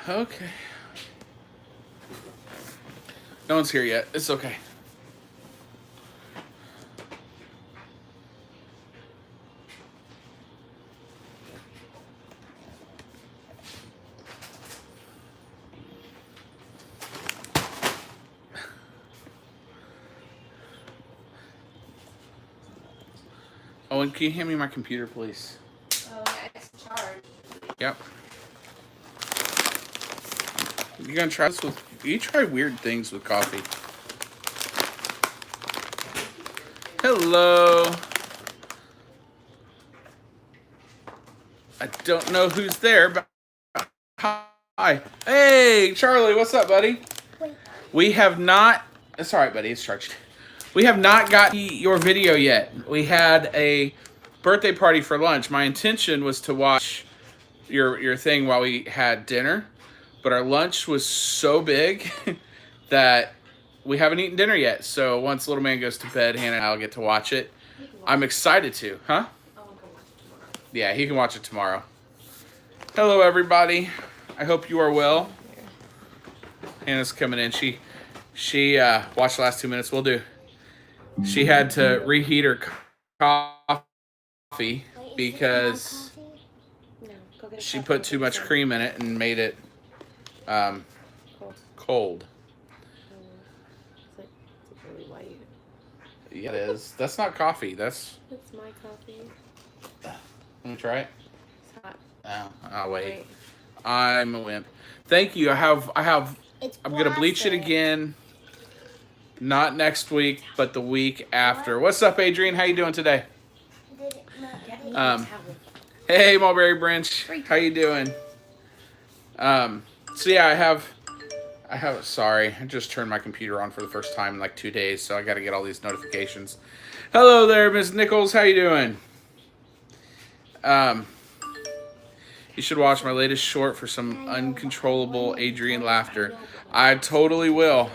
Okay. No one's here yet. It's okay. Owen, can you hand me my computer, please? Oh, yeah, it's charged. Yep. You gonna try this with? You try weird things with coffee. Hello. I don't know who's there, but hi. Hey, Charlie, what's up, buddy? Wait. We have not. It's all right, buddy. It's charged. We have not got your video yet. We had a birthday party for lunch. My intention was to watch your thing while we had dinner, but our lunch was so big that we haven't eaten dinner yet. So once little man goes to bed, Hannah and I'll get to watch it. I'm excited to, huh? Yeah, he can watch it tomorrow. Hello, everybody. I hope you are well. Hannah's coming in. She watched the last 2 minutes. We'll do. She had to reheat her coffee because she put too much cream in it and made it cold. It's really white. Yeah, it is. That's not coffee. That's my coffee. Let me try it. It's hot. Oh, I'll wait. I'm a wimp. Thank you. I'm gonna bleach it again. Not next week, but the week after. What's up, Adrian? How you doing today? Hey, Mulberry Branch. How you doing? So yeah, I have. Sorry, I just turned my computer on for the first time in like 2 days, so I got to get all these notifications. Hello there, Ms. Nichols. How you doing? You should watch my latest short for some uncontrollable Adrian laughter. I totally will.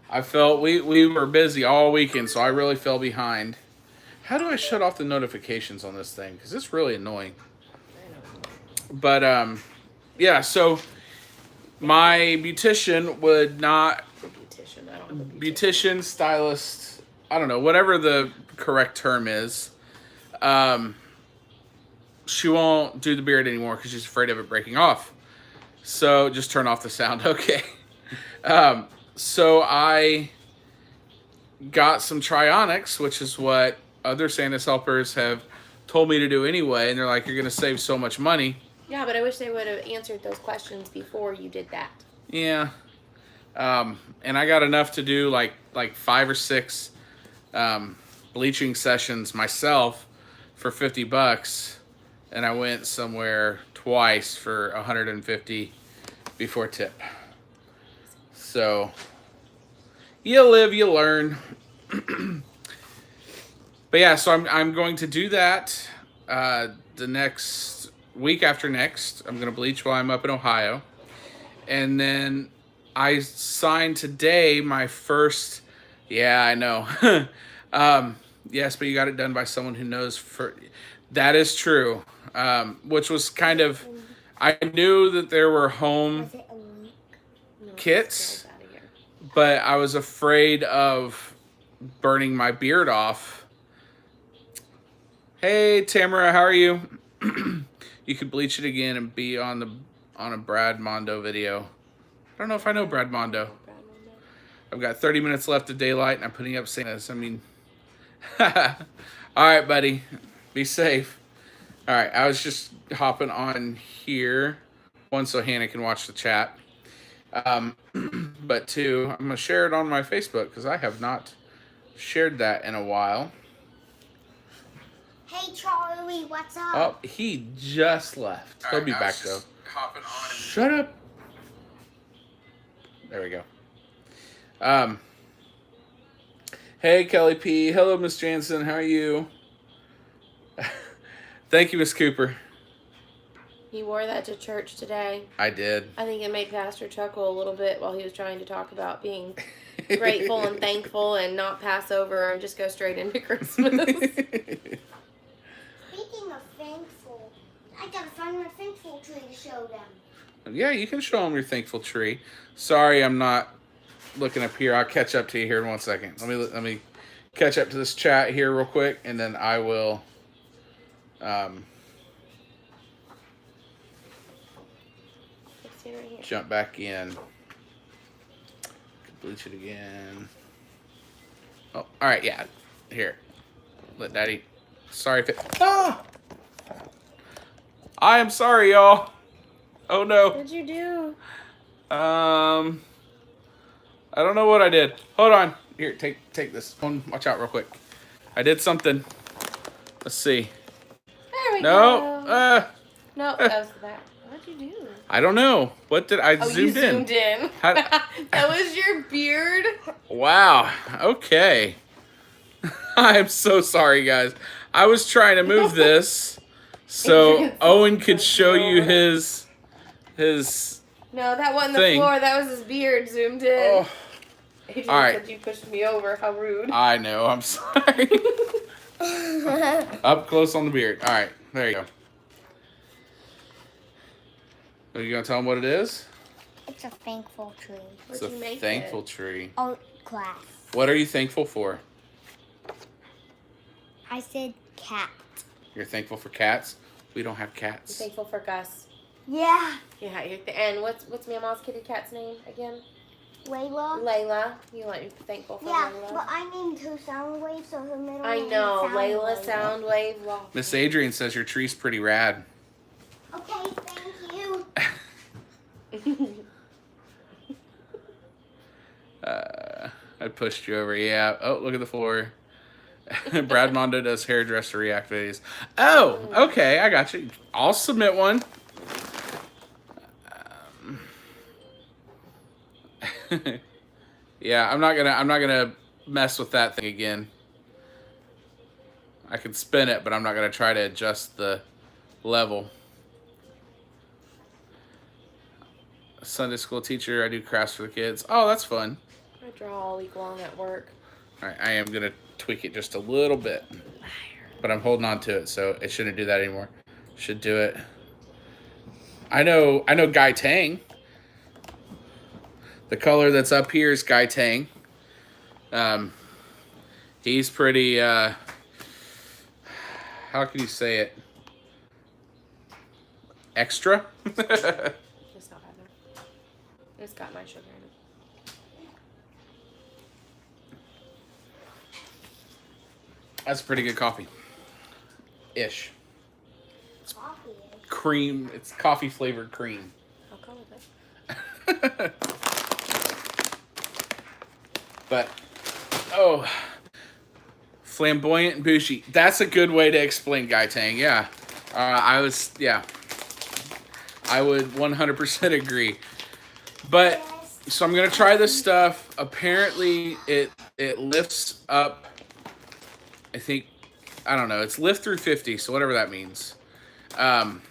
I felt we were busy all weekend, so I really fell behind. How do I shut off the notifications on this thing? Because it's really annoying. But, yeah, so my beautician would not... Beautician, stylist, I don't know, whatever the correct term is. She won't do the beard anymore because she's afraid of it breaking off. So just turn off the sound. Okay. So I got some Trionics, which is what other Santa's helpers have told me to do anyway. And they're like, you're going to save so much money. Yeah, but I wish they would have answered those questions before you did that. Yeah. And I got enough to do like 5 or 6 bleaching sessions myself for $50. And I went somewhere twice for $150 before tip. So, you live, you learn. But yeah, so I'm going to do that the next week after next. I'm going to bleach while I'm up in Ohio. And then I signed today my first, yeah, I know. Yes, but you got it done by someone who knows that is true. Which was kind of, I knew that there were home kits, but I was afraid of burning my beard off. Hey, Tamara, how are you? You could bleach it again and be on a Brad Mondo video. I don't know if I know Brad Mondo. I've got 30 minutes left of daylight and I'm putting up Santas. I mean, all right, buddy, be safe. All right, I was just hopping on here, 1, so Hannah can watch the chat. But 2, I'm going to share it on my Facebook because I have not shared that in a while. Hey, Charlie, what's up? Oh, he just left. He'll be back, though. Shut up. There we go. Hey, Kelly P. Hello, Miss Jansen. How are you? Thank you, Miss Cooper. He wore that to church today. I did. I think it made Pastor chuckle a little bit while he was trying to talk about being grateful and thankful and not pass over and just go straight into Christmas. Speaking of thankful, I gotta find my thankful tree to show them. Yeah, you can show them your thankful tree. Sorry, I'm not looking up here. I'll catch up to you here in 1 second. Let me catch up to this chat here real quick, and then I will. Right here. Jump back in. Bleach it again. Oh, all right, yeah. Here, let Daddy. Sorry if it. Ah! I am sorry, y'all. Oh no. What'd you do? I don't know what I did. Hold on. Here, take this. Watch out real quick. I did something. Let's see. There we No. go. No, that was that. What'd you do? I don't know. What did I Oh, zoomed you in? zoomed in. How- That was your beard. Wow. Okay. I'm so sorry, guys. I was trying to move this so Owen could show you his No, that wasn't thing. the floor. That was his beard zoomed in. Oh, Adrian all right. said you pushed me over. How rude. I know. I'm sorry. Up close on the beard. All right. There you go. Are you going to tell them what it is? It's a thankful tree. It's What'd you a make thankful it? tree. Oh, class. What are you thankful for? I said cat. You're thankful for cats? We don't have I'm cats. thankful for Gus. Yeah. Yeah, and what's Mama's kitty cat's name again? Layla. Layla. You want to be thankful for Yeah, Layla? but I named two sound waves, so the middle I name is know, Layla Soundwave. Soundwave. Miss Adrian says your tree's pretty rad. Okay, thank you. I pushed you over. Yeah. Oh, look at the floor. Brad Mondo does hairdresser reactivities. Oh, okay. I got you. I'll submit one. Yeah, I'm not gonna mess with that thing again. I can spin it, but I'm not gonna try to adjust the level. Sunday school teacher. I do crafts for the kids. Oh, that's fun. I draw all week long at work. All right, I am gonna tweak it just a little bit, but I'm holding on to it, so it shouldn't do that anymore. Should do it. I know Guy Tang. The color that's up here is Guy Tang. He's pretty. How can you say it? Extra. It's not bad now. It's got my sugar in it. That's pretty good coffee. Ish. Coffee. Cream. It's coffee flavored cream. I'll go with it. But, oh, flamboyant and bougie. That's a good way to explain Guy Tang. Yeah, I would 100% agree. But, so I'm gonna try this stuff. Apparently, it lifts up. I don't know. It's lift through 50, so whatever that means. And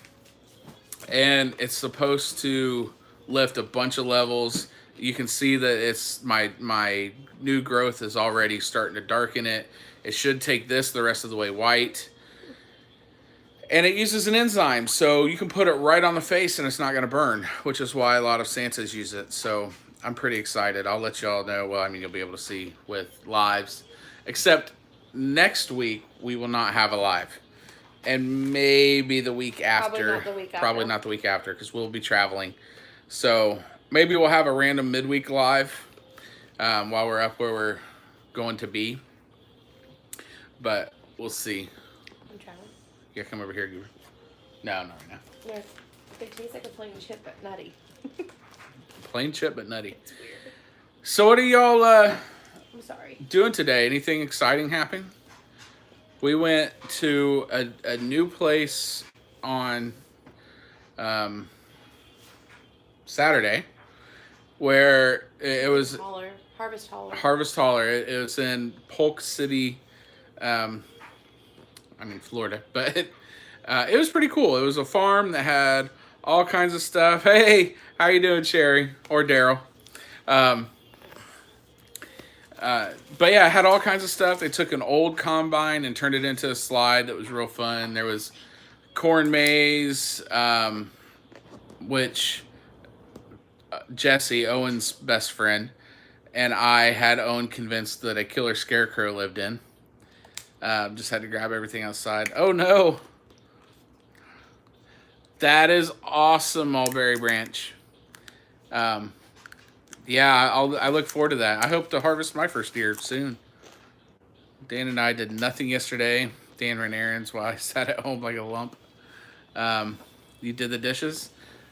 it's supposed to lift a bunch of levels. You can see that it's my new growth is already starting to darken it. It should take this the rest of the way white. And it uses an enzyme, so you can put it right on the face and it's not going to burn, which is why a lot of Santas use it. So I'm pretty excited. I'll let y'all know. Well, I mean, you'll be able to see with lives. Except next week, we will not have a live. And maybe the week after. Probably not the week after, because we'll be traveling. So maybe we'll have a random midweek live while we're up where we're going to be. But we'll see. I'm trying. Yeah, come over here, Goober. No, not right now. No, it tastes like a plain chip, but nutty. Plain chip, but nutty. It's weird. So what are y'all I'm sorry. doing today? Anything exciting happen? We went to a new place on Saturday where it was Harvest Holler. Harvest Holler. It was in Polk City, Florida. But it was pretty cool. It was a farm that had all kinds of stuff. Hey, how you doing, Sherry? Or Daryl? But yeah, it had all kinds of stuff. They took an old combine and turned it into a slide that was real fun. There was corn maze, which Jesse, Owen's best friend, and I had Owen convinced that a killer scarecrow lived in. Just had to grab everything outside. Oh no! That is awesome, Mulberry Branch. Yeah, I look forward to that. I hope to harvest my first deer soon. Dan and I did nothing yesterday. Dan ran errands while I sat at home like a lump. You did the dishes?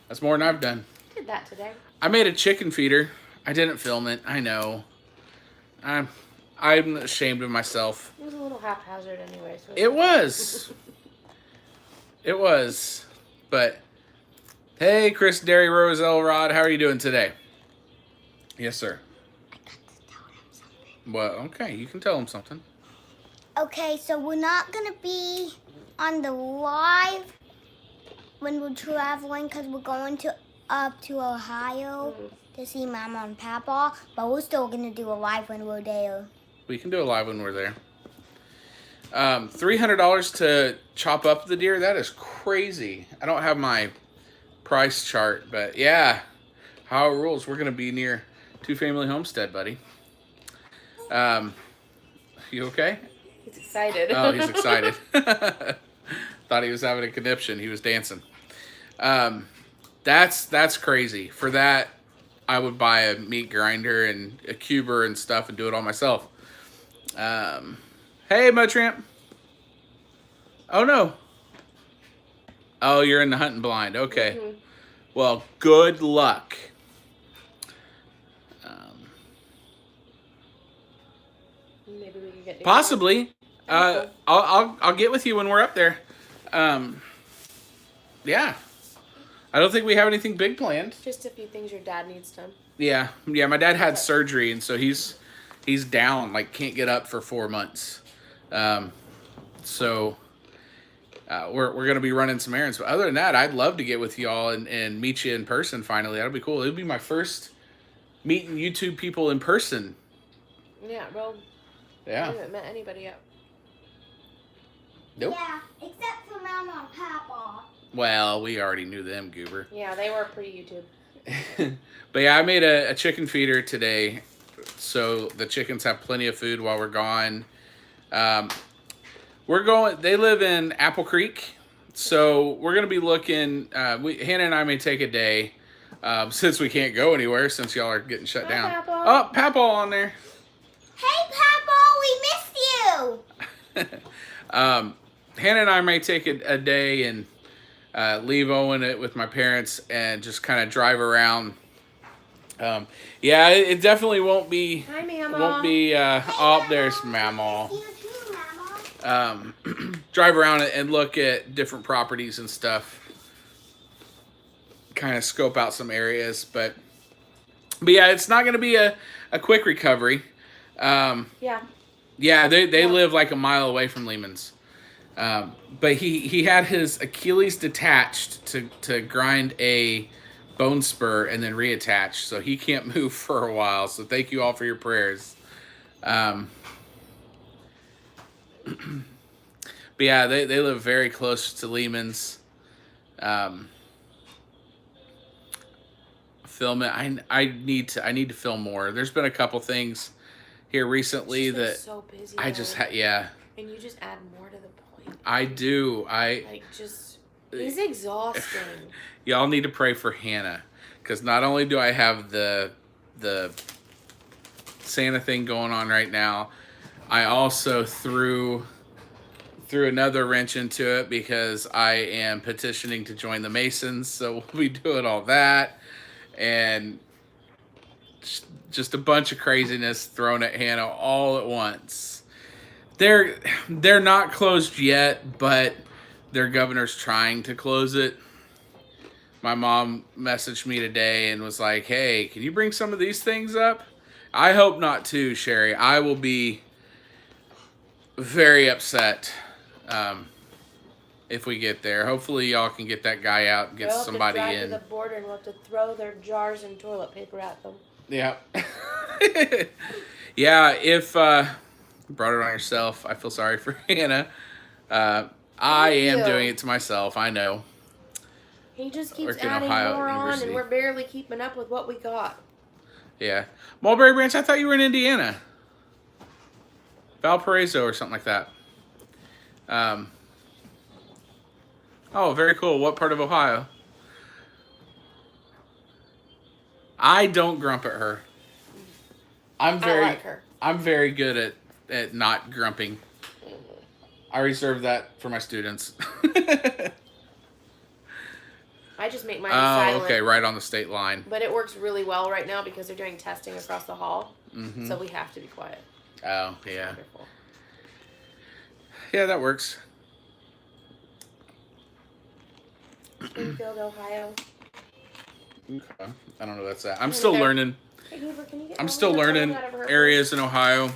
That's more than I've done. Did that today. I made a chicken feeder. I didn't film it. I know. I'm ashamed of myself. It was a little haphazard anyway. So It was. It was. But, hey, Chris Derry Rose Elrod, how are you doing today? Yes, sir. I got to tell him something. Well, okay, you can tell him something. Okay, so we're not gonna be on the live when we're traveling because we're going up to Ohio to see Mama and Papa, but we're still gonna do a live when we're there. We can do a live when we're there. $300 to chop up the deer, that is crazy. I don't have my price chart, but yeah, how it rules. We're going to be near Two Family Homestead, buddy. You okay? He's excited. Oh, he's excited. Thought he was having a conniption. He was dancing. That's crazy. For that, I would buy a meat grinder and a cuber and stuff and do it all myself. Hey, Motramp. Oh, no. Oh, you're in the hunting blind. Okay. Mm-hmm. Well, good luck. Maybe we can get Possibly. I'll get with you when we're up there. Yeah. I don't think we have anything big planned. Just a few things your dad needs done. Yeah. My dad had surgery, and so he's down, like can't get up for 4 months. So we're gonna be running some errands. But other than that, I'd love to get with y'all and meet you in person finally. That'd be cool. It would be my first meeting YouTube people in person. Yeah, well, Yeah. I haven't met anybody yet. Nope. Yeah, except for Mama and Papa. Well, we already knew them, Goober. Yeah, they were pre-YouTube. But yeah, I made a chicken feeder today, so the chickens have plenty of food while we're gone. They live in Apple Creek, so we're going to be looking, Hannah and I may take a day, since we can't go anywhere, since y'all are getting shut Hi, down. Papa. Oh, Papa on there. Hey, Papa, we missed you. Hannah and I may take a day and leave Owen with my parents and just kind of drive around. Yeah, it definitely won't be. Hi, Mama. Won't be. Oh, there's Mama. You too, Mama. Drive around and look at different properties and stuff. Kind of scope out some areas, but yeah, it's not going to be a quick recovery. Yeah. Yeah, they live like a mile away from Lehman's. But he had his Achilles detached to grind a bone spur and then reattach, so he can't move for a while. So thank you all for your prayers. But yeah, they live very close to Lehman's. Film it. I need to film more. There's been a couple things here recently She's been that so busy. I just yeah. And you just add more to the point. I do. He's exhausting. Y'all need to pray for Hannah, because not only do I have the Santa thing going on right now, I also threw another wrench into it because I am petitioning to join the Masons, so we'll be doing all that, and just a bunch of craziness thrown at Hannah all at once. They're not closed yet, but their governor's trying to close it. My mom messaged me today and was like, hey, can you bring some of these things up? I hope not too, Sherry. I will be very upset if we get there. Hopefully y'all can get that guy out and get somebody They'll have to in. drive to the border and we'll have to throw their jars and toilet paper at them. Yeah. Yeah, if you brought it on yourself, I feel sorry for Hannah. I am doing it to myself, I know. He just keeps Worked in adding Ohio more on, University. and we're barely keeping up with what we got. Yeah. Mulberry Branch, I thought you were in Indiana. Valparaiso or something like that. Oh, very cool. What part of Ohio? I don't grump at her. I like her. I'm very good at not grumping. I reserve that for my students. I just make mine silent. Okay, right on the state line. But it works really well right now because they're doing testing across the hall. Mm-hmm. So we have to be quiet. Oh, yeah. Wonderful. Yeah, that works. Springfield, Ohio. Okay. I don't know what's that. I'm still learning. Hey, Hoover, can you get I'm still learning areas in Ohio.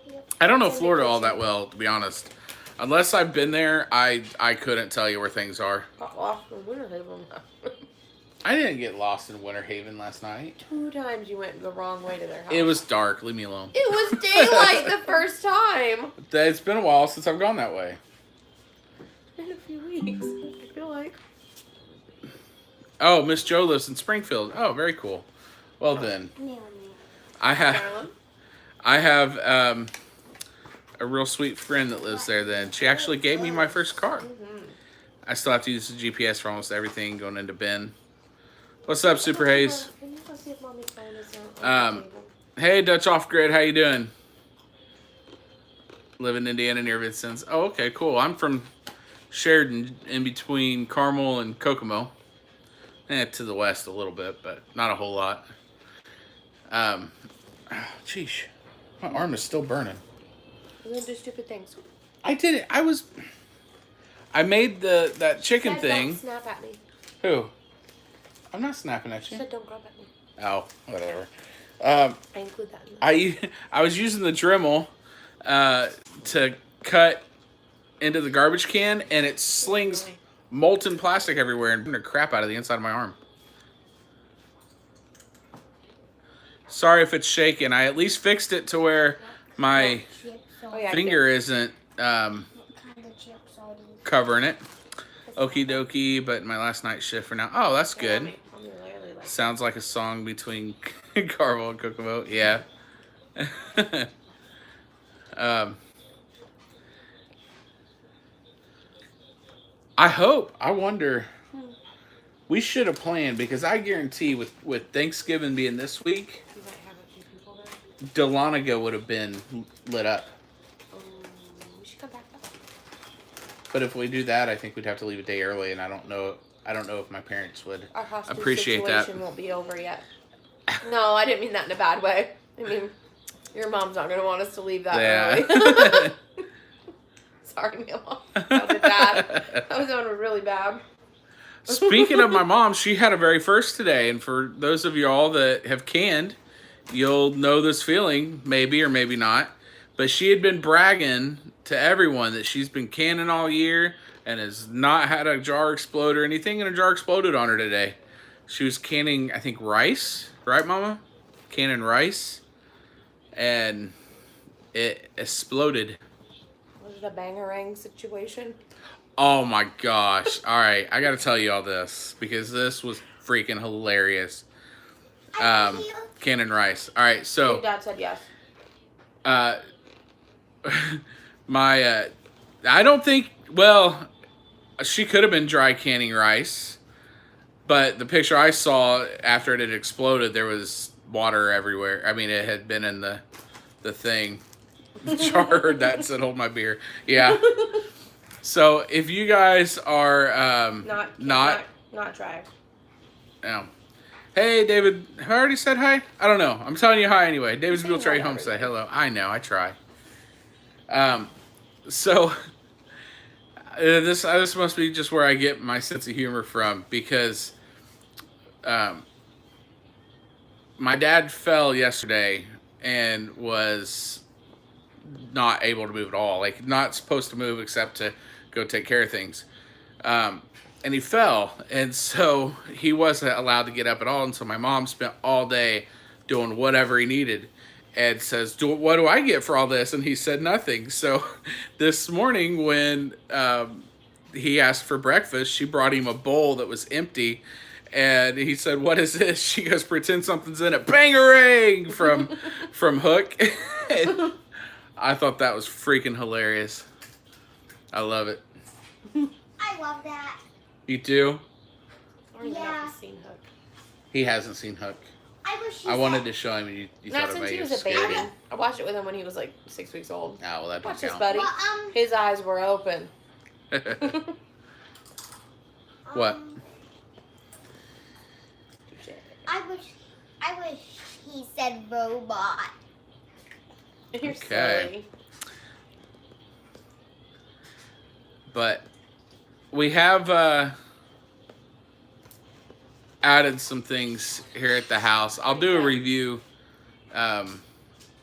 Yep. I don't know Florida all that well, to be honest. Unless I've been there, I couldn't tell you where things are. Got lost in Winter Haven. I didn't get lost in Winter Haven last night. 2 times you went the wrong way to their house. It was dark. Leave me alone. It was daylight the first time. It's been a while since I've gone that way. In a few weeks, I feel like. Oh, Miss Jo lives in Springfield. Oh, very cool. Well then, I have a real sweet friend that lives there. Then she actually gave me my first car. I still have to use the GPS for almost everything going into Ben. What's up, Super Hayes? Can you go see if Mommy's phone is on the table? Hey, Dutch Off Grid, how you doing? Live in Indiana near Vincennes. Oh, okay, cool. I'm from Sheridan, in between Carmel and Kokomo. To the west a little bit, but not a whole lot. Sheesh, my arm is still burning. You don't do stupid things. I did it. I made that chicken Dad, thing. Don't snap at me. Who? I'm not snapping at She you. said don't grab at me. Oh, whatever. I include that in the I was using the Dremel to cut into the garbage can, and it slings molten plastic everywhere and the crap out of the inside of my arm. Sorry if it's shaking. I at least fixed it to where my finger isn't covering it. Okie dokie, but my last night shift for now. Oh, that's good. Sounds like a song between Carmel and Kokomo. Yeah. I wonder, we should have planned, because I guarantee with Thanksgiving being this week, You might have a few people there. Delanago would have been lit up. We should come back though. But if we do that, I think we'd have to leave a day early, and I don't know if my parents would Our hostage appreciate that. situation won't be over yet. No, I didn't mean that in a bad way. I mean, your mom's not going to want us to leave that early. Sorry, Mama. That was bad. That was going really bad. Speaking of my mom, she had a very first today, and for those of you all that have canned, you'll know this feeling, maybe or maybe not. But she had been bragging to everyone that she's been canning all year and has not had a jar explode or anything, and a jar exploded on her today. She was canning, I think, rice, right, Mama? Canning rice, and it exploded. Was it a bangarang situation? Oh my gosh. All right, I got to tell you all this because this was freaking hilarious. Canning rice. All right, so Your dad said yes. I don't think, well, she could have been dry canning rice, but the picture I saw after it had exploded, there was water everywhere. I mean, it had been in the thing. Jar that said hold my beer. Yeah. So if you guys are not dry. Hey David, have I already said hi? I don't know. I'm telling you hi anyway. David's Mule Trade hi, Homestead. Hello. I know, I try. So this must be just where I get my sense of humor from, because my dad fell yesterday and was not able to move at all. Like, not supposed to move except to go take care of things. And he fell, and so he wasn't allowed to get up at all. And so my mom spent all day doing whatever he needed, and says, what do I get for all this? And he said nothing. So this morning when he asked for breakfast. She brought him a bowl that was empty. And he said, "What is this?" She goes, "Pretend something's in it." Bangarang from Hook. I thought that was freaking hilarious. I love it. I love that. You do? Yeah. He hasn't seen Hook. I wanted to show him, and you Not thought it since he might was have a baby. scared him. I watched it with him when he was like 6 weeks old. Oh, well, that Watch don't this, count. buddy. Well, His eyes were open. What? I wish he said robot. You're Okay. silly. But we have added some things here at the house. I'll do a review a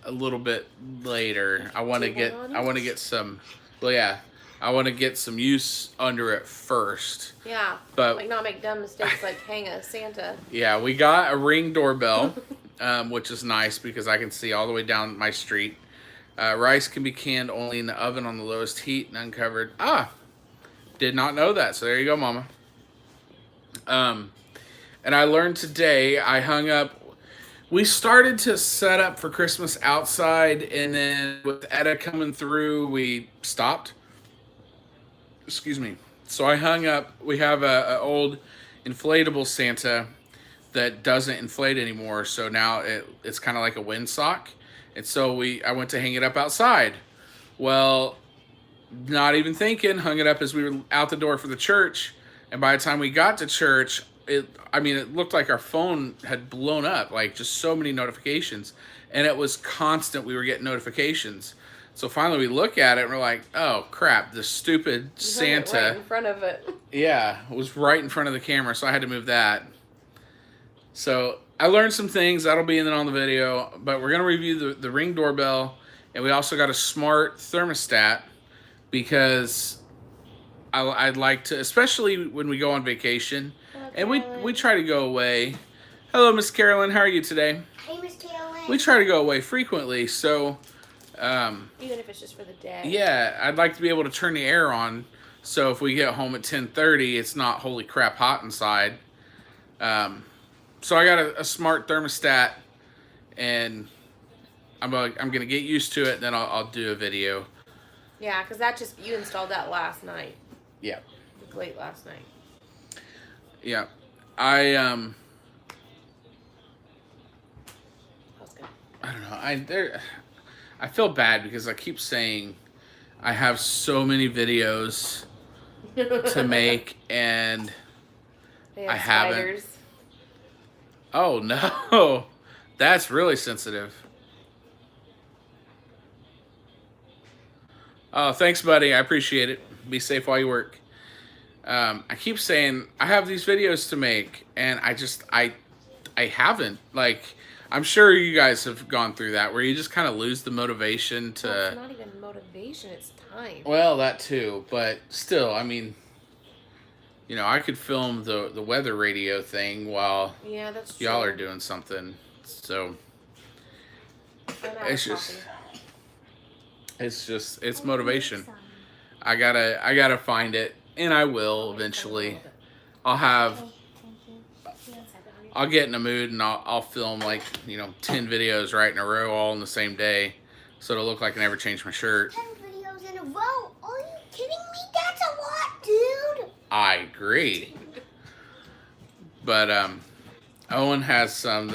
little bit later. I want to get some. Well, yeah, I want to get some use under it first. Yeah. But like not make dumb mistakes like hang a Santa. yeah, we got a Ring doorbell, which is nice because I can see all the way down my street. Rice can be canned only in the oven on the lowest heat and uncovered. Did not know that. So there you go, Mama. And I learned today, I hung up. We started to set up for Christmas outside, and then with Etta coming through, we stopped. Excuse me. So I hung up. We have a old inflatable Santa that doesn't inflate anymore. So now it's kind of like a windsock. And so I went to hang it up outside. Well, not even thinking, hung it up as we were out the door for the church. And by the time we got to church, it looked like our phone had blown up, like just so many notifications. And it was constant. We were getting notifications. So finally we look at it and we're like, oh crap, the stupid Santa. Right in front of it. Yeah, it was right in front of the camera. So I had to move that. So I learned some things. That'll be on the video. But we're going to review the Ring doorbell. And we also got a smart thermostat because I'd like to, especially when we go on vacation. And we try to go away. Hello, Miss Carolyn. How are you today? Hey, Miss Carolyn. We try to go away frequently. So, even if it's just for the day. Yeah, I'd like to be able to turn the air on. So if we get home at 10:30, it's not holy crap hot inside. So I got a smart thermostat, and I'm gonna get used to it. Then I'll do a video. Yeah, because you installed that last night. Yeah. Late last night. Yeah, I don't know. I feel bad because I keep saying I have so many videos to make, and I haven't. Spiders. Oh no, that's really sensitive. Oh, thanks, buddy. I appreciate it. Be safe while you work. I keep saying I have these videos to make, and I haven't. Like, I'm sure you guys have gone through that, where you just kind of lose the motivation to. Well, it's not even motivation; it's time. Well, that too, but still, I mean, I could film the weather radio thing while that's true. y'all are doing something. So it's motivation. I gotta find it. And I will eventually. I'll get in a mood and I'll film like 10 videos right in a row all in the same day, so it'll look like I never changed my shirt. 10 videos in a row? Are you kidding me? That's a lot, dude. I agree. But Owen has some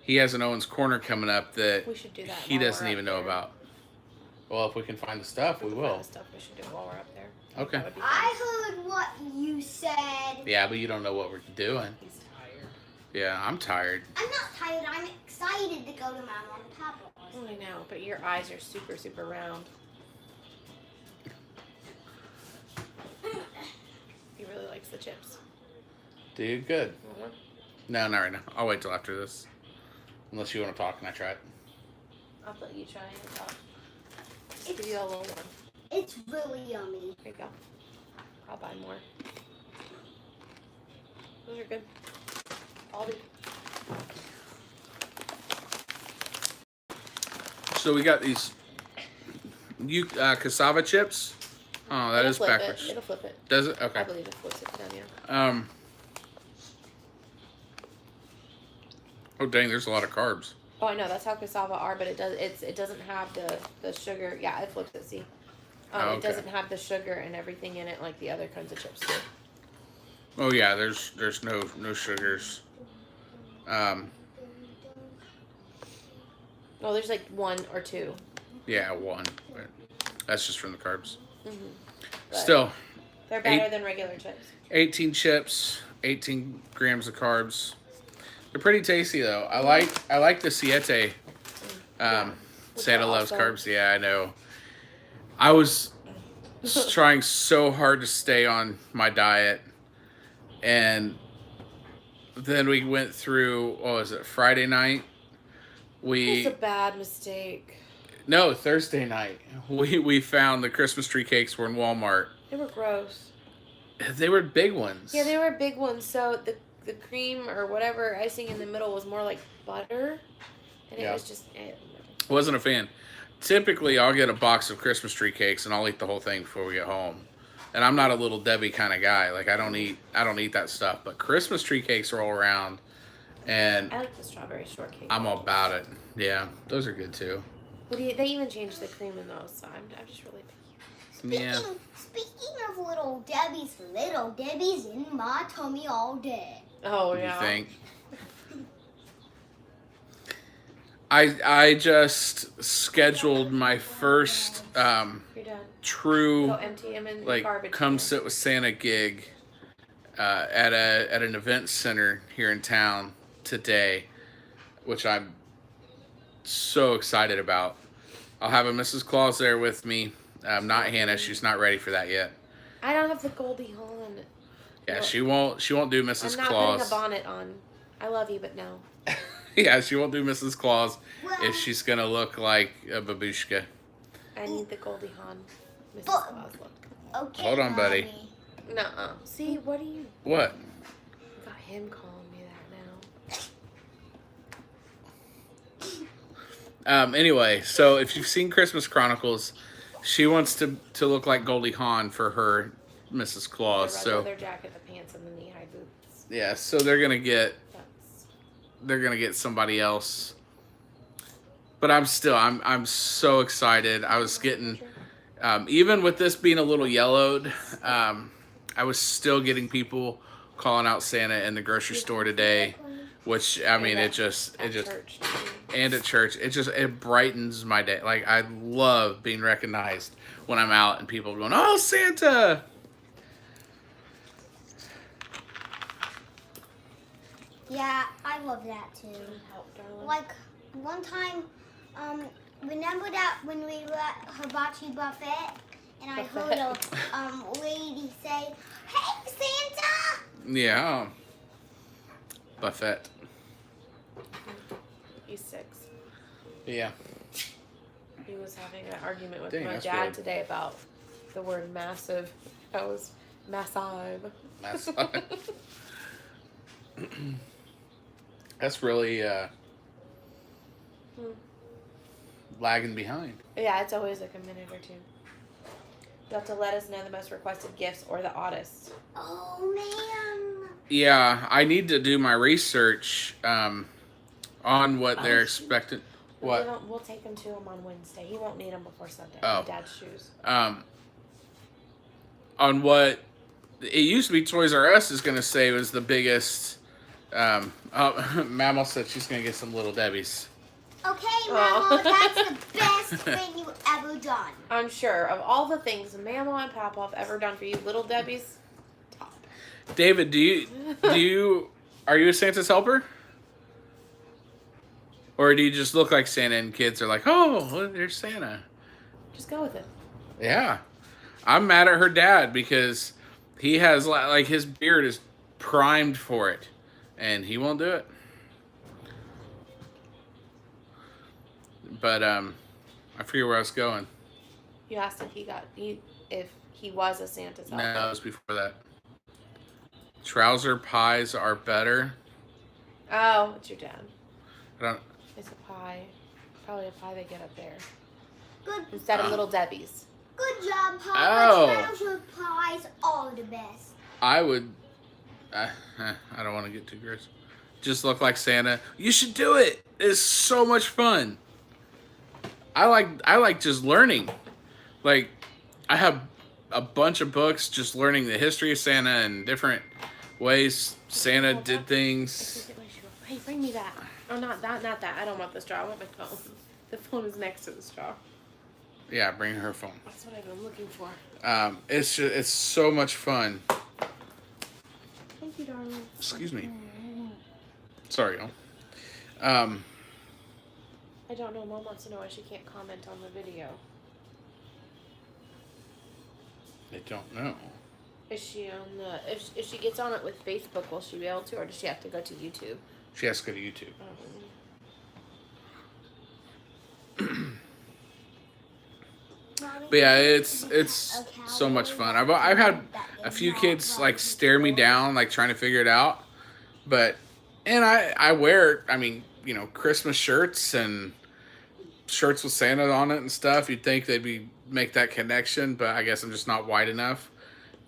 he has an Owen's Corner coming up that we should do that he doesn't even know about. Well, if we can find the stuff, we will. The stuff we should do while we're up there. Okay. I heard what you said. Yeah, but you don't know what we're doing. He's tired. Yeah, I'm tired. I'm not tired. I'm excited to go to Mom and Papa's. Oh, I know, but your eyes are super, super round. He really likes the chips. Do you? Good. Mm-hmm. No, not right now. I'll wait till after this. Unless you want to talk and I try it. I'll let you try it out. Just give you a little one. It's really yummy. There you go. I'll buy more. Those are good. Aldi. So we got these cassava chips. Oh, that is backwards. It'll flip it. Does it? Okay. I believe it flips it down, yeah. Oh dang, there's a lot of carbs. Oh, I know. That's how cassava are, but it doesn't have the sugar. Yeah, it flips it. See, Okay. It doesn't have the sugar and everything in it like the other kinds of chips do. Oh yeah, there's no sugars. Oh, there's like 1 or 2. Yeah, 1. But that's just from the carbs. Mm-hmm. Still, they're better than regular chips. 18 chips, 18 grams of carbs. They're pretty tasty though. I like the Siete. Santa loves carbs. Yeah, I know. I was trying so hard to stay on my diet, and then we went through. What was it? Friday night. It's a bad mistake. No, Thursday night. We found the Christmas tree cakes were in Walmart. They were gross. They were big ones. Yeah, they were big ones. So the cream or whatever icing in the middle was more like butter, and it was just. Wasn't a fan. Typically, I'll get a box of Christmas tree cakes and I'll eat the whole thing before we get home. And I'm not a Little Debbie kind of guy. Like I don't eat that stuff. But Christmas tree cakes roll around, and I like the strawberry shortcake. I'm all about it. Yeah, those are good too. They even changed the cream in those, so I'm just really picky. Speaking of Little Debbie's in my tummy all day. Oh yeah. You think? I just scheduled my first true Go empty him in like garbage come can. sit with Santa gig at an event center here in town today, which I'm so excited about. I'll have a Mrs. Claus there with me. Not Hannah. She's not ready for that yet. I don't have the Goldie Hawn. Yeah, she won't do Mrs. I'm not Claus. putting a bonnet on. I love you, but no. Yeah, she won't do Mrs. Claus if she's gonna look like a babushka. I need the Goldie Hawn Mrs. Claus look. Okay. Hold on, buddy. Nuh-uh. See, what are you? What? Got him calling me that now. Anyway, so if you've seen Christmas Chronicles, she wants to look like Goldie Hawn for her Mrs. Claus. The So leather jacket, the pants, and the knee-high boots. yeah, so they're gonna get somebody else. But I'm so excited. I was getting even with this being a little yellowed, I was still getting people calling out Santa in the grocery store today, which I mean it just and at church it brightens my day. Like I love being recognized when I'm out and people going, "Oh, Santa!" Yeah, I love that too. Like one time, remember that when we were at Hibachi Buffet and I heard a lady say, "Hey, Santa!" Yeah. Buffet. He's 6. Yeah. He was having an argument with Dang, my that's dad really... today about the word massive. That was massive. That's really lagging behind. Yeah, it's always like a minute or 2. You'll have to let us know the most requested gifts or the oddest. Oh man. Yeah, I need to do my research on what they're expecting. What? We'll take him to him on Wednesday. He won't need them before Sunday. Oh. My dad's shoes. On what it used to be Toys R Us is going to say was the biggest. Mammal said she's going to get some Little Debbie's. Okay, Mama, that's the best thing you've ever done. I'm sure. Of all the things Mama and Papa have ever done for you, Little Debbie's top. David, are you a Santa's helper? Or do you just look like Santa and kids are like, "Oh, there's Santa"? Just go with it. Yeah. I'm mad at her dad because he has, like, his beard is primed for it. And he won't do it. But, I forget where I was going. You asked if he was a Santa's helper. No, it was before that. Trouser pies are better. Oh, it's your dad. I don't... It's a pie. Probably a pie they get up there. Good. Instead of Little Debbie's. Good job, Papa. Oh. Treasure pies are the best. I would. I don't want to get too gross. Just look like Santa. You should do it. It's so much fun. I like just learning. Like, I have a bunch of books just learning the history of Santa and different ways Santa did things. Hey, bring me that. Oh, not that. I don't want the straw. I want my phone. The phone is next to the straw. Yeah, bring her phone. That's what I've been looking for. It's so much fun. Thank you, darling. Excuse me. Sorry, y'all. I don't know. Mom wants to know why she can't comment on the video. I don't know. Is she on the? If she gets on it with Facebook, will she be able to, or does she have to go to YouTube? She has to go to YouTube. But yeah, it's so much fun. I've had a few kids like stare me down, like trying to figure it out. And I wear, I mean, you know, Christmas shirts and shirts with Santa on it and stuff. You'd think they'd make that connection, but I guess I'm just not white enough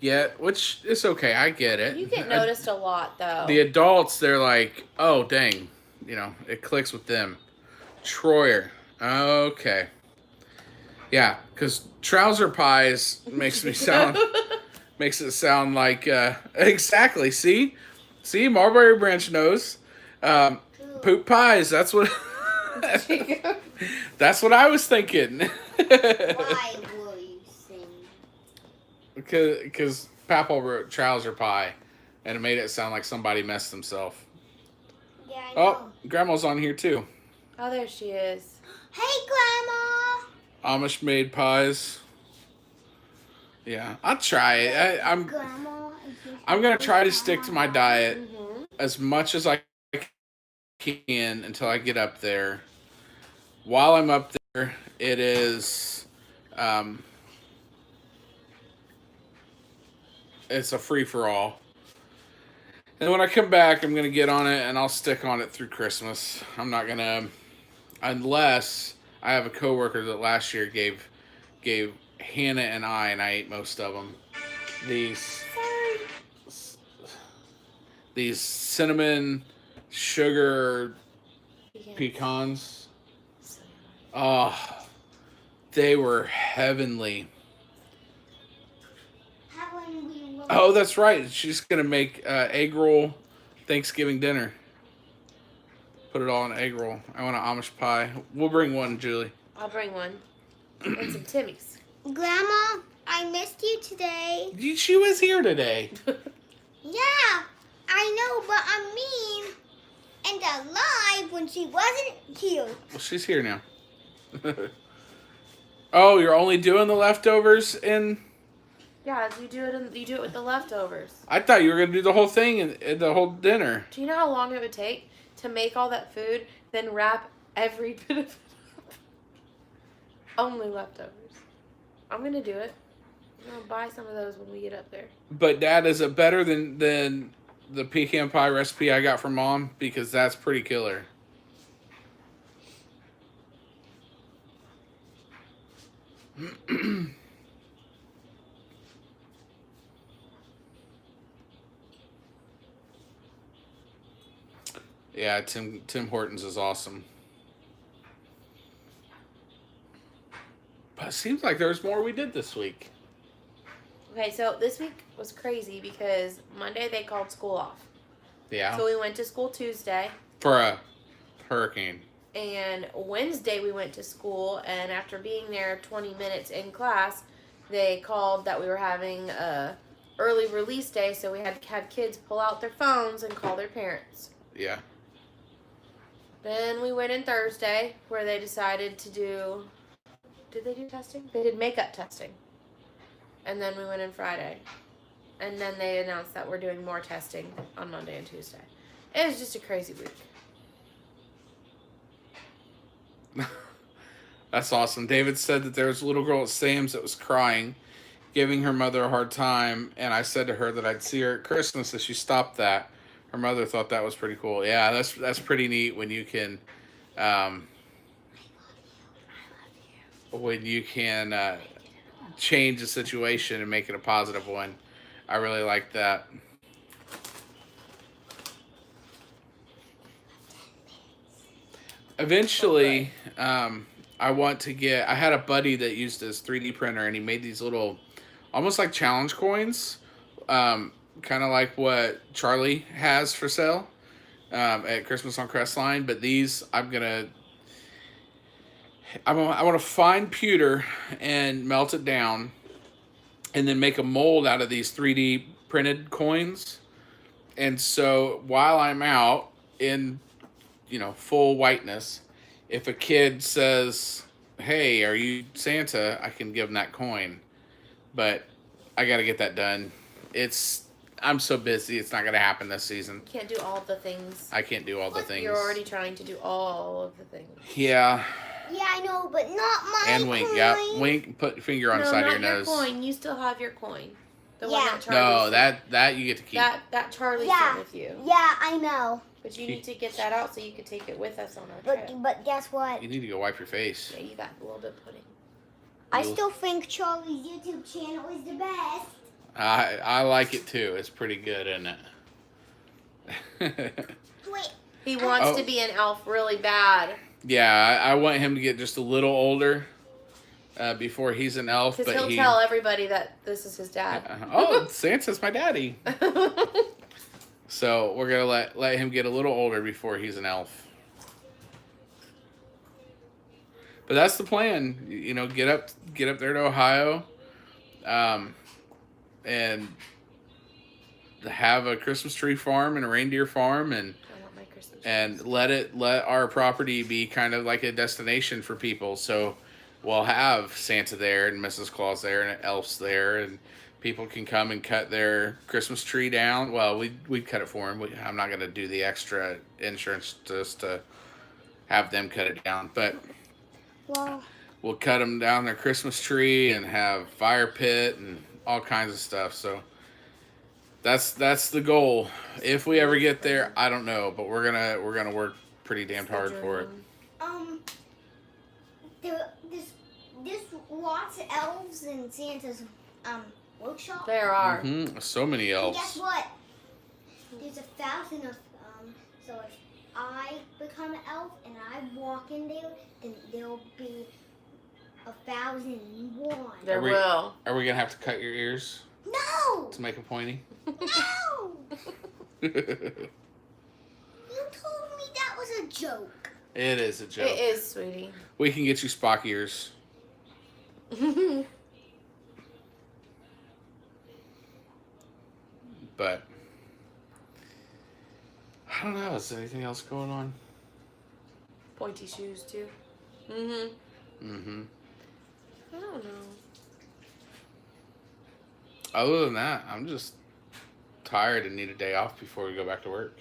yet, which is okay. I get it. You get noticed a lot, though. The adults, they're like, oh, dang. You know, it clicks with them. Troyer. Okay. Yeah, because trouser pies makes it sound like, exactly. See, Mulberry Branch knows. Poop pies, that's what... That's what I was thinking. Why were you singing? Because Papa wrote trouser pie, and it made it sound like somebody messed themselves. Yeah, I know. Oh, Grandma's on here too. Oh, there she is. Hey, Grandma. Amish made pies. Yeah, I'll try it. I'm gonna try to stick to my diet as much as I can until I get up there. While I'm up there, it is, it's a free-for-all. And when I come back, I'm going to get on it, and I'll stick on it through Christmas. I'm not going to, unless I have a coworker that last year gave Hannah and I ate most of them, these cinnamon sugar pecans. Oh, they were heavenly. Oh, that's right. She's going to make egg roll Thanksgiving dinner. Put it all in egg roll. I want an Amish pie. We'll bring one, Julie. I'll bring one. And some Timmy's. Grandma, I missed you today. She was here today. Yeah, I know, but I'm mean and alive when she wasn't here. Well, she's here now. Oh, you're only doing the leftovers in... Yeah, you do it with the leftovers. I thought you were going to do the whole thing in the whole dinner. Do you know how long it would take to make all that food, then wrap every bit of it up? Only leftovers. I'm going to do it. I'm going to buy some of those when we get up there. But, Dad, is it better than the pecan pie recipe I got from Mom? Because that's pretty killer. Yeah, Tim Hortons is awesome. But it seems like there's more we did this week. Okay, so this week was crazy because Monday they called school off. Yeah. So we went to school Tuesday. For a hurricane. And Wednesday we went to school, and after being there 20 minutes in class, they called that we were having a early release day, so we had to have kids pull out their phones and call their parents. Yeah. Then we went in Thursday, where they decided to do... Did they do testing? They did makeup testing. And then we went in Friday. And then they announced that we're doing more testing on Monday and Tuesday. It was just a crazy week. That's awesome. David said that there was a little girl at Sam's that was crying, giving her mother a hard time, and I said to her that I'd see her at Christmas if she stopped that. Her mother thought that was pretty cool. Yeah, that's pretty neat when you can, change the situation and make it a positive one. I really like that. Eventually, I want to get. I had a buddy that used his 3D printer, and he made these little, almost like challenge coins, kind of like what Charlie has for sale at Christmas on Crestline. But these, I want to find pewter and melt it down, and then make a mold out of these 3D printed coins. And so while I'm out in, full whiteness, if a kid says, "Hey, are you Santa?" I can give them that coin. But I got to get that done. I'm so busy. It's not going to happen this season. You can't do all the things. I can't do all the things. You're already trying to do all of the things. Yeah. Yeah, I know, but not my And wink, coin. yeah. Wink, put your finger on the side of your nose. No, not your coin. You still have your coin. The Yeah. one that Charlie No, that you get to keep. That Charlie Yeah. sent with you. Yeah, I know. But you need to get that out so you can take it with us on our trip. But guess what? You need to go wipe your face. Yeah, you got a little bit of pudding. I still think Charlie's YouTube channel is the best. I like it too. It's pretty good, isn't it? Wait. He wants to be an elf really bad. Yeah, I want him to get just a little older before he's an elf. Because But he'll tell everybody that this is his dad. Oh, Santa's my daddy. So we're gonna let him get a little older before he's an elf. But that's the plan. Get up there to Ohio, and have a Christmas tree farm and a reindeer farm, and I want my Christmas and let our property be kind of like a destination for people. So we'll have Santa there and Mrs. Claus there and elves there, and people can come and cut their Christmas tree down. Well, we'd cut it for them. I'm not going to do the extra insurance just to have them cut it down. But we'll cut them down their Christmas tree and have fire pit and all kinds of stuff. So that's the goal. If we ever get there, I don't know, but we're gonna work pretty damn hard for it. There's lots of elves in Santa's workshop. There are. So many elves. And guess what? There's 1,000 of them. So if I become an elf and I walk in there, then there'll be 1,001. There will. Are we gonna have to cut your ears? No! To make a pointy? No! You told me that was a joke. It is a joke. It is, sweetie. We can get you Spock ears. But I don't know. Is there anything else going on? Pointy shoes too. I don't know. Other than that, I'm just tired and need a day off before we go back to work.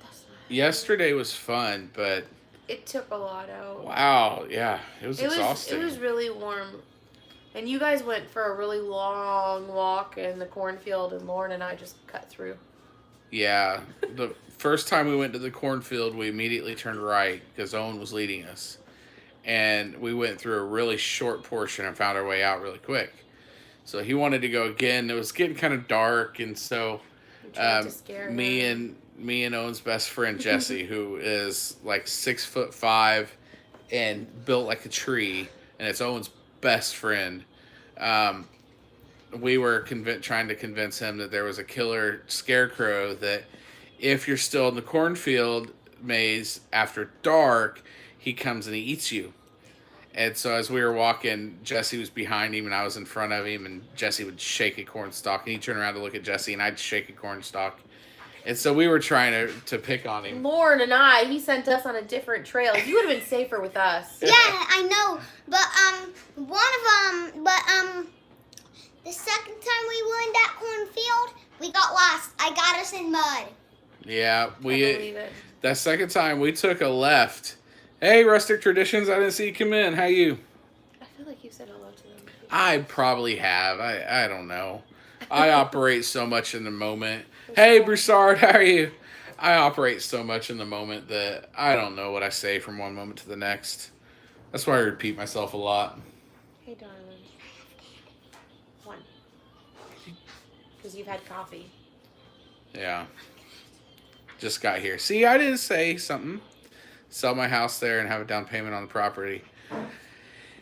That's not Yesterday was fun, but it took a lot out. wow, yeah, it was exhausting. It was really warm. And you guys went for a really long walk in the cornfield, and Lauren and I just cut through. Yeah, the first time we went to the cornfield, we immediately turned right because Owen was leading us. And we went through a really short portion and found our way out really quick. So he wanted to go again. It was getting kind of dark, and so me and Owen's best friend Jesse, who is like 6'5" and built like a tree, and it's Owen's best friend. We were trying to convince him that there was a killer scarecrow that if you're still in the cornfield maze after dark, he comes and he eats you. And so as we were walking, Jesse was behind him and I was in front of him, and Jesse would shake a corn stalk and he'd turn around to look at Jesse and I'd shake a corn stalk. And so we were trying to pick on him. Lauren and he sent us on a different trail. You would have been safer with us. Yeah, I know. But the second time we were in that cornfield, we got lost. I got us in mud. Yeah, I believe it. That second time we took a left. Hey, Rustic Traditions, I didn't see you come in. How you? I feel like you said hello to them. I probably have. I don't know. I operate so much in the moment. Hey, Broussard, how are you? I operate so much in the moment that I don't know what I say from one moment to the next. That's why I repeat myself a lot. Hey, darling. Because you've had coffee. Yeah. Just got here. See, I didn't say something. Sell my house there and have a down payment on the property.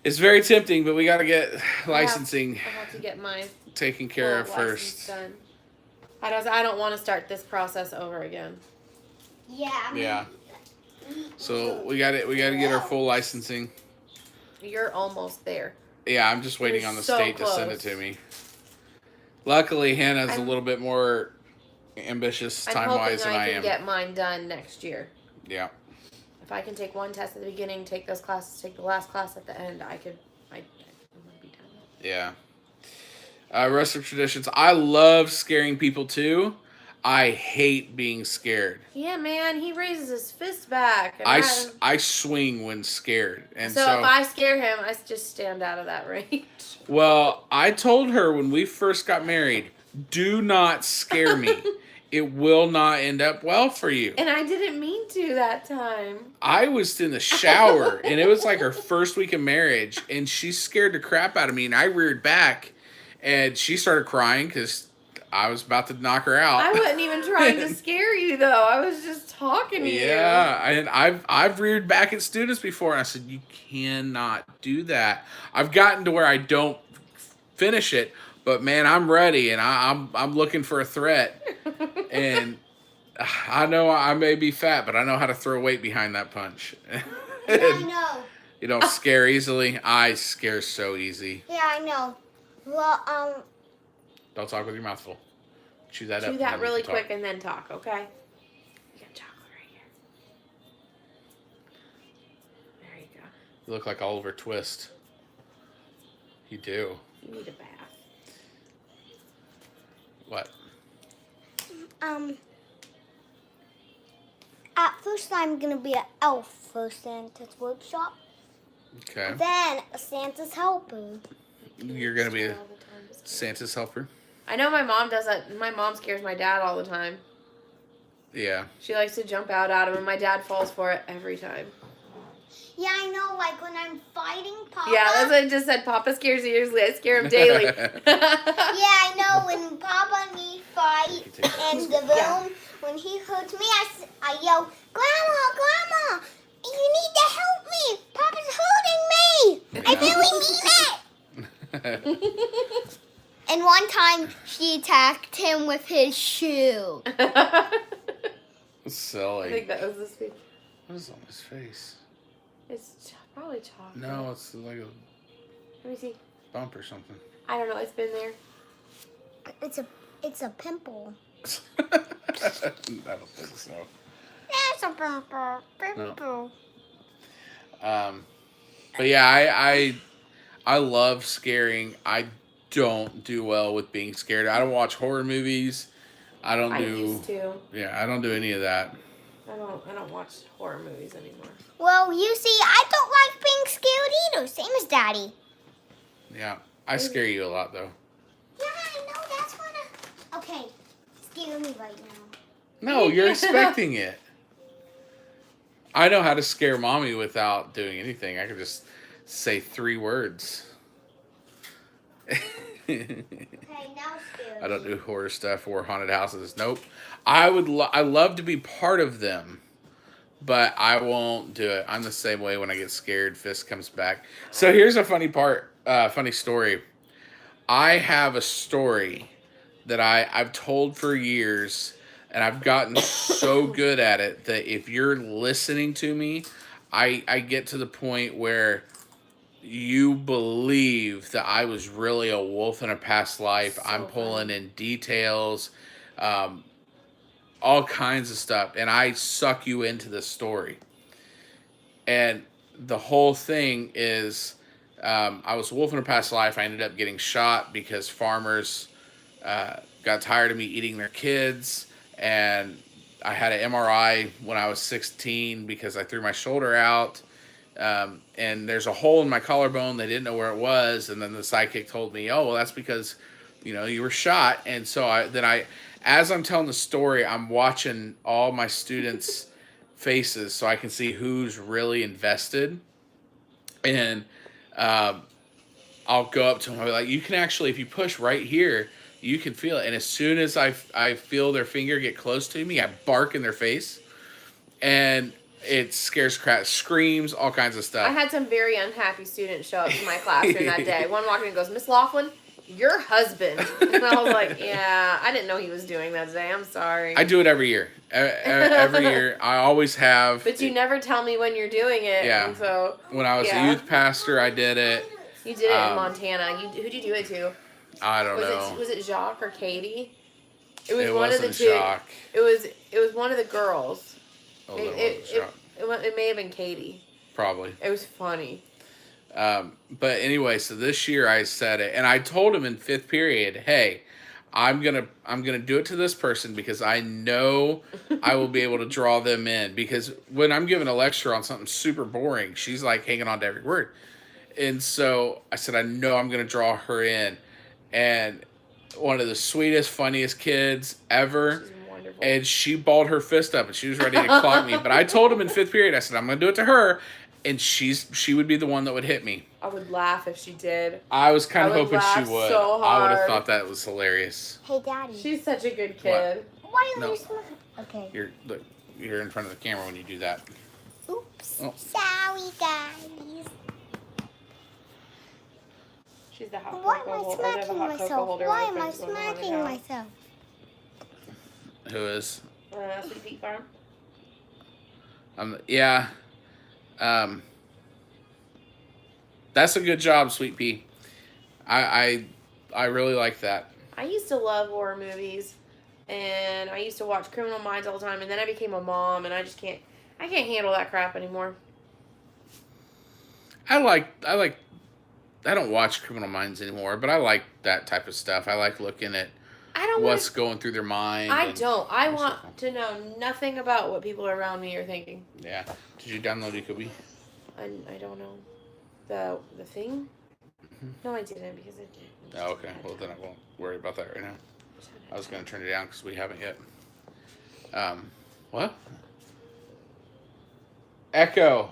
It's very tempting, but we got to get licensing I have to get my taken care of first. Done. I don't want to start this process over again. Yeah. So we got to get our full licensing. You're almost there. Yeah, I'm just waiting on the state to send it to me. Luckily, Hannah's a little bit more ambitious time-wise than I am. I'm hoping I can get mine done next year. Yeah. If I can take one test at the beginning, take those classes, take the last class at the end, I'm gonna be done. Yeah. Rest of traditions. I love scaring people too. I hate being scared. Yeah, man, he raises his fist back. And I swing when scared. And so if I scare him, I just stand out of that range. Well, I told her when we first got married, do not scare me. It will not end up well for you. And I didn't mean to that time. I was in the shower, and it was like our first week of marriage, and she scared the crap out of me, and I reared back, and she started crying because I was about to knock her out. I wasn't even trying to scare you, though. I was just talking to you. Yeah, and I've reared back at students before, and I said, you cannot do that. I've gotten to where I don't finish it, but man, I'm ready, and I'm looking for a threat. And I know I may be fat, but I know how to throw weight behind that punch. Yeah, I know. You don't scare easily. I scare so easy. Yeah, I know. Well, Don't talk with your mouth full. Chew that up. Chew that really quick and then talk, okay? You got chocolate right here. There you go. You look like Oliver Twist. You do. You need a bath. What? At first I'm gonna be an elf for Santa's workshop. Okay. Then a Santa's helper. You're gonna be a Santa's helper? I know my mom does that. My mom scares my dad all the time. Yeah. She likes to jump out at him, and my dad falls for it every time. Yeah, I know, like when I'm fighting Papa. Yeah, that's what I just said. Papa scares you usually. I scare him daily. Yeah, I know when Papa and me fight in the room, when he hurts me, I yell, Grandma, you need to help me. Papa's hurting me. I really mean it. And one time, she attacked him with his shoe. Silly. I think that was his face. What is on his face? It's probably chocolate. No, it's like a Let me see. bump or something. I don't know. It's been there. It's a pimple. I don't think so. It's a pimple. But yeah, I love scaring. I don't do well with being scared. I don't watch horror movies. I used to. Yeah, I don't do any of that. I don't watch horror movies anymore. Well, you see, I don't like being scared either. Same as Daddy. Yeah, I scare you a lot though. Yeah, I know. That's what Okay, scare me right now. No, you're expecting it. I know how to scare mommy without doing anything. I could just say 3 words. Okay, now scare I don't do horror stuff or haunted houses. Nope. I love to be part of them, but I won't do it. I'm the same way when I get scared. Fist comes back. So here's a funny story. I have a story that I've told for years, and I've gotten so good at it that if you're listening to me, I get to the point where you believe that I was really a wolf in a past life. I'm pulling in details, all kinds of stuff, and I suck you into the story. And the whole thing is, I was a wolf in a past life. I ended up getting shot because farmers got tired of me eating their kids, and I had an MRI when I was 16 because I threw my shoulder out. And there's a hole in my collarbone. They didn't know where it was. And then the sidekick told me, oh, well, that's because, you were shot. And so as I'm telling the story, I'm watching all my students' faces so I can see who's really invested. And I'll go up to them. I'll be like, you can actually, if you push right here, you can feel it. And as soon as I feel their finger get close to me, I bark in their face. And it scares crap, screams, all kinds of stuff. I had some very unhappy students show up to my classroom that day. One walked in and goes, Miss Laughlin, your husband. And I was like, yeah, I didn't know he was doing that today. I'm sorry. I do it every year. Every year. I always have. But you never tell me when you're doing it. Yeah. And so, when I was a youth pastor, I did it. You did it in Montana. Who'd you do it to? I don't know. Was it Jacques or Katie? It was it one of the two. Jacques. It was one of the girls. Oh, It may have been Katie. Probably. It was funny. But anyway, so this year I said it, and I told him in 5th period, hey, I'm gonna do it to this person because I know I will be able to draw them in. Because when I'm giving a lecture on something super boring, she's like hanging on to every word. And so I said, I know I'm gonna draw her in. And one of the sweetest, funniest kids ever. And she balled her fist up and she was ready to clock me. But I told him in 5th period, I said, I'm going to do it to her. And she would be the one that would hit me. I would laugh if she did. I was kind of hoping she would. So hard. I would have thought that was hilarious. Hey, Daddy. She's such a good kid. Why are you smiling? Okay. You're in front of the camera when you do that. Oops. Oh. Sorry, guys. She's the hot Why cocoa am I holder. smacking myself? Why am I smacking myself? Who is? Sweet Pea Farm. Yeah. That's a good job, Sweet Pea. I really like that. I used to love horror movies, and I used to watch Criminal Minds all the time, and then I became a mom, and I can't handle that crap anymore. I don't watch Criminal Minds anymore, but I like that type of stuff. I like looking at what's going through their mind. I want to know nothing about what people around me are thinking. Yeah. Did you download Ecobi? I don't know. The thing? Mm-hmm. No, I didn't because it did. Oh, okay. Well, then I won't worry about that right now. I was going to turn it down because we haven't yet. What? Echo.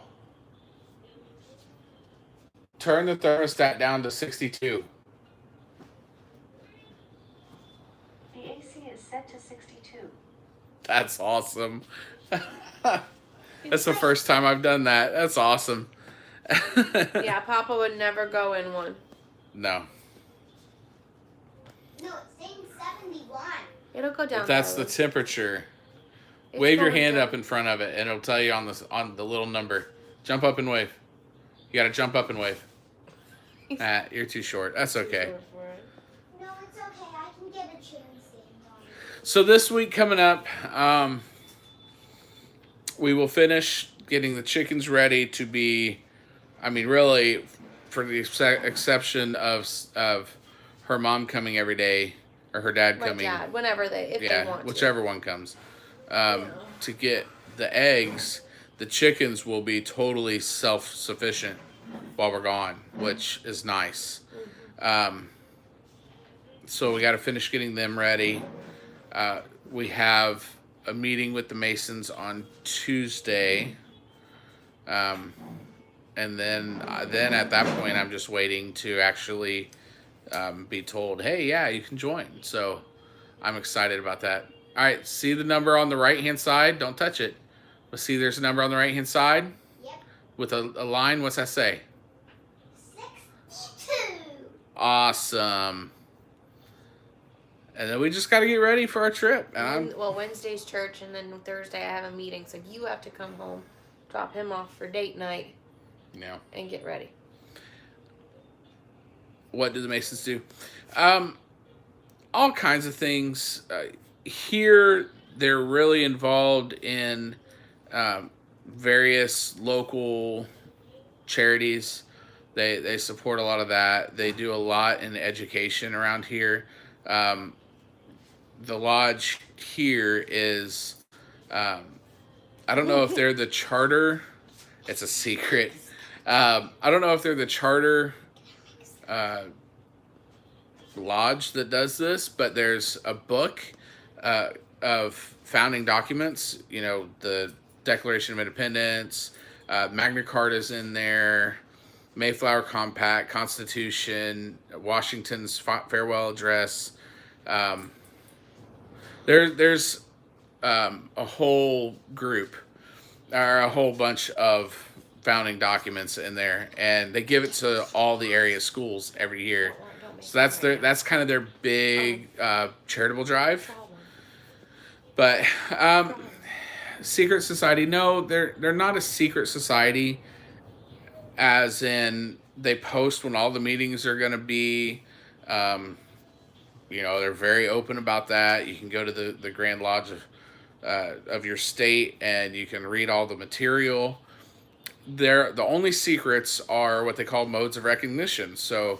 Turn the thermostat down to 62. The AC is set to 62. That's awesome. That's the first time I've done that. That's awesome. Yeah, Papa would never go in one. No. No, it's saying 71. It'll go down. If that's the temperature. Wave your hand up in front of it, and it'll tell you on the little number. Jump up and wave. You got to jump up and wave. You're too short. That's okay. No, it's okay. I can get a chair and stand on it. So this week coming up, we will finish getting the chickens ready to be, really, for the exception of her mom coming every day, or her dad coming. My dad, whenever they want to. Whichever one comes. To get the eggs, the chickens will be totally self-sufficient while we're gone, which is nice. So we got to finish getting them ready. We have a meeting with the Masons on Tuesday. And then at that point, I'm just waiting to actually be told, hey, yeah, you can join. So I'm excited about that. All right, see the number on the right-hand side? Don't touch it. But see there's a number on the right-hand side? Yep. With a line, what's that say? 62. Awesome. And then we just got to get ready for our trip. Wednesday's church, and then Thursday I have a meeting, so you have to come home, drop him off for date night, and get ready. What do the Masons do? All kinds of things. Here, they're really involved in various local charities. They support a lot of that. They do a lot in education around here. The lodge here is, I don't know if they're the charter. It's a secret. I don't know if they're the charter lodge that does this, but there's a book of founding documents. The Declaration of Independence, Magna Carta is in there, Mayflower Compact, Constitution, Washington's farewell address, Um, there's a whole group or a whole bunch of founding documents in there, and they give it to all the area schools every year. So that's kind of their big charitable drive. But secret society, no, they're not a secret society. As in, they post when all the meetings are going to be. They're very open about that. You can go to the Grand Lodge of your state, and you can read all the material. The only secrets are what they call modes of recognition. So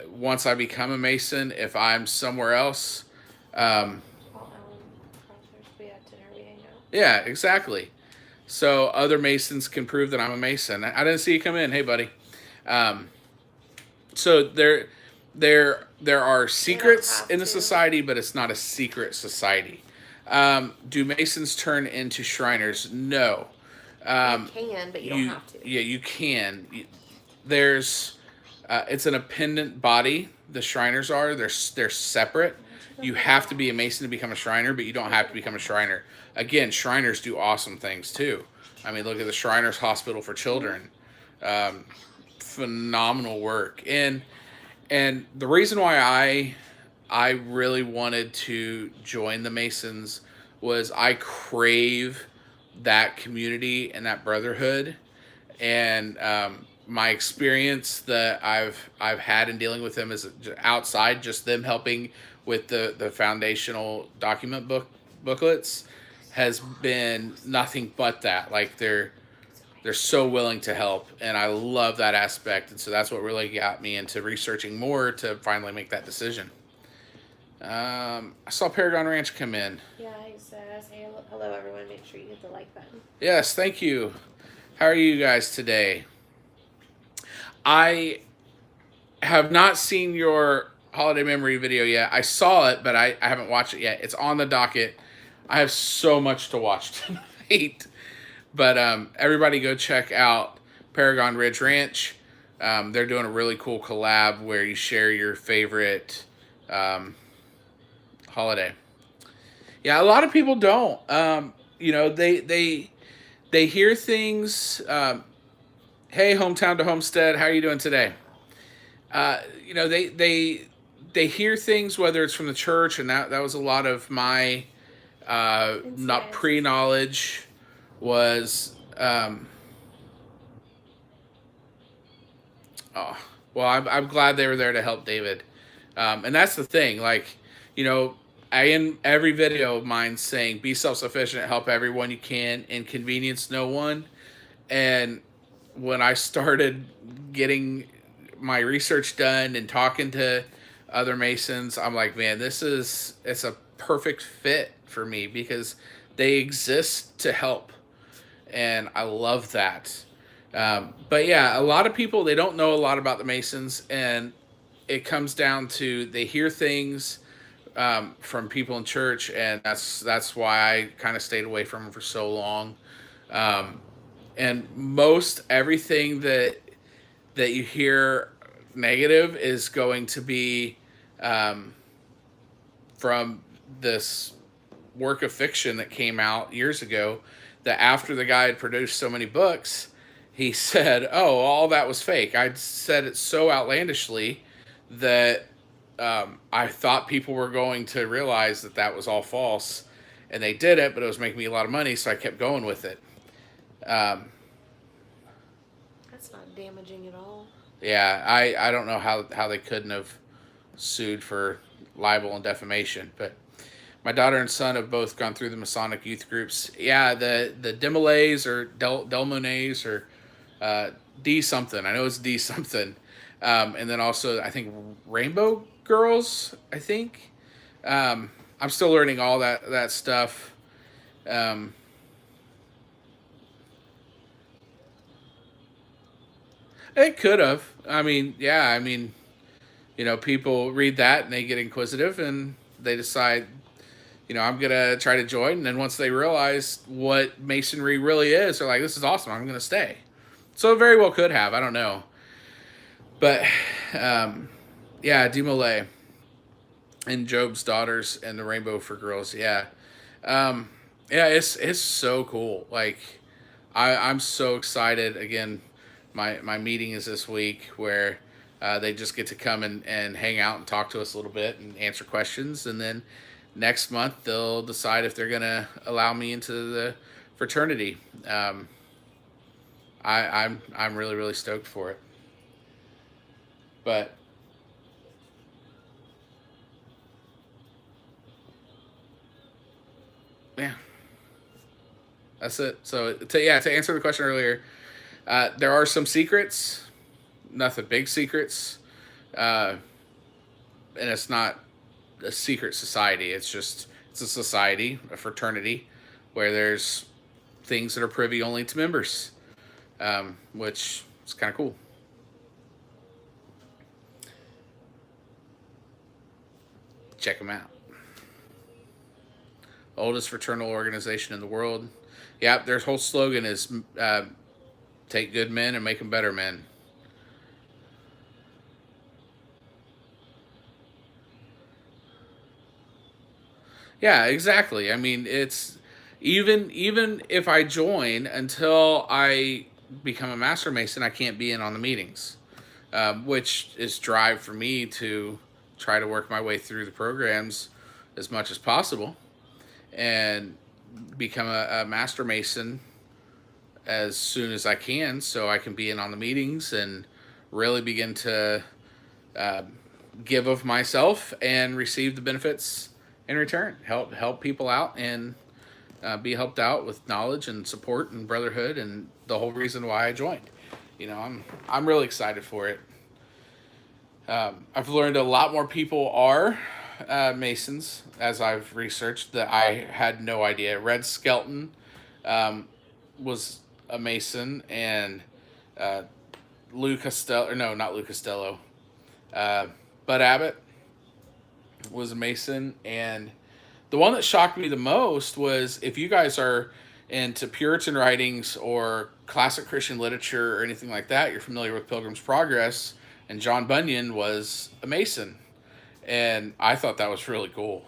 once I become a Mason, if I'm somewhere else, yeah, exactly. So other Masons can prove that I'm a Mason. I didn't see you come in. Hey, buddy. So there are secrets in the society, but it's not a secret society. Do Masons turn into Shriners? No. You can, but you don't have to. Yeah, you can. There's, it's an appendant body. The Shriners are. They're separate. You have to be a Mason to become a Shriner, but you don't have to become a Shriner. Again, Shriners do awesome things too. I mean, look at the Shriners Hospital for Children. Phenomenal work. And the reason why I really wanted to join the Masons was I crave that community and that brotherhood. And my experience that I've had in dealing with them is outside just them helping with the foundational document booklets has been nothing but that. Like they're so willing to help, and I love that aspect. And so that's what really got me into researching more to finally make that decision. I saw Paragon Ranch come in. Yeah, he says, hey, hello everyone, make sure you hit the like button. Yes, thank you. How are you guys today? I have not seen your holiday memory video yet. I saw it, but I haven't watched it yet. It's on the docket. I have so much to watch tonight. But everybody go check out Paragon Ridge Ranch. They're doing a really cool collab where you share your favorite holiday. Yeah, a lot of people don't. They hear things. Hey, hometown to Homestead, how are you doing today? They hear things, whether it's from the church, and that was a lot of my not pre-knowledge was I'm glad they were there to help David. And that's the thing, like, I in every video of mine saying be self-sufficient, help everyone you can, inconvenience no one. And when I started getting my research done and talking to other Masons, I'm like, man, it's a perfect fit for me because they exist to help. And I love that. But yeah, a lot of people, they don't know a lot about the Masons, and it comes down to they hear things from people in church, and that's why I kind of stayed away from them for so long. And most everything that you hear negative is going to be from this work of fiction that came out years ago, that after the guy had produced so many books, he said, oh, all that was fake. I said it so outlandishly that I thought people were going to realize that was all false, and they did it, but it was making me a lot of money, so I kept going with it. That's not damaging at all. Yeah, I don't know how they couldn't have sued for libel and defamation, but my daughter and son have both gone through the Masonic youth groups. Yeah, the Demolays or Delmonays or D something. I know it's D something. And then also, I think Rainbow Girls, I think. I'm still learning all that stuff. It could have. I mean, yeah, people read that and they get inquisitive and they decide, I'm going to try to join. And then once they realize what Masonry really is, they're like, this is awesome, I'm going to stay. So it very well could have. I don't know. But, yeah, Demolay. and Job's daughters and the Rainbow for Girls. Yeah. Yeah, it's so cool. Like, I'm so excited. Again, my meeting is this week where they just get to come and hang out and talk to us a little bit and answer questions. And then next month, they'll decide if they're going to allow me into the fraternity. I'm really, really stoked for it. But yeah, that's it. So to answer the question earlier, there are some secrets, nothing big secrets, and it's not a secret society. It's a society, a fraternity, where there's things that are privy only to members, which is kind of cool. Check them out. Oldest fraternal organization in the world. Yep, their whole slogan is take good men and make them better men. Yeah, exactly. I mean, it's even if I join, until I become a master mason, I can't be in on the meetings, which is drive for me to try to work my way through the programs as much as possible and become a master mason as soon as I can, so I can be in on the meetings and really begin to give of myself and receive the benefits in return. Help people out and be helped out with knowledge and support and brotherhood, and the whole reason why I joined. You know, I'm really excited for it. I've learned a lot more people are Masons as I've researched that I had no idea. Red Skelton was a Mason, and Lou Costello, or no, not Lou Costello, Bud Abbott was a Mason. And the one that shocked me the most was, if you guys are into Puritan writings or classic Christian literature or anything like that, you're familiar with Pilgrim's Progress, and John Bunyan was a Mason. And I thought that was really cool.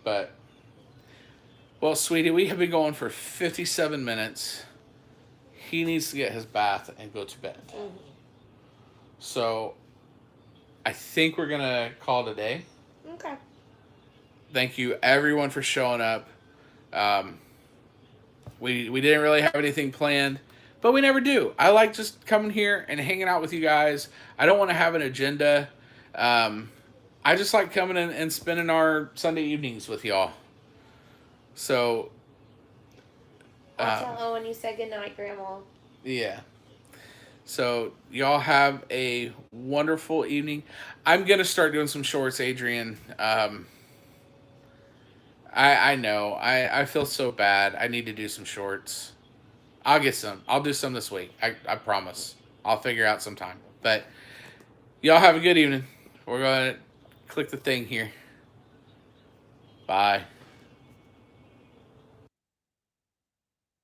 But, well, sweetie, we have been going for 57 minutes. He needs to get his bath and go to bed. Mm-hmm. So, I think we're going to call it a day. Okay. Thank you, everyone, for showing up. We didn't really have anything planned, but we never do. I like just coming here and hanging out with you guys. I don't want to have an agenda. I just like coming in and spending our Sunday evenings with y'all. So, I'll tell Owen you said goodnight, Grandma. Yeah. So, y'all have a wonderful evening. I'm going to start doing some shorts, Adrian. I know. I feel so bad. I need to do some shorts. I'll get some. I'll do some this week. I promise. I'll figure out some time. But y'all have a good evening. We're going to click the thing here. Bye.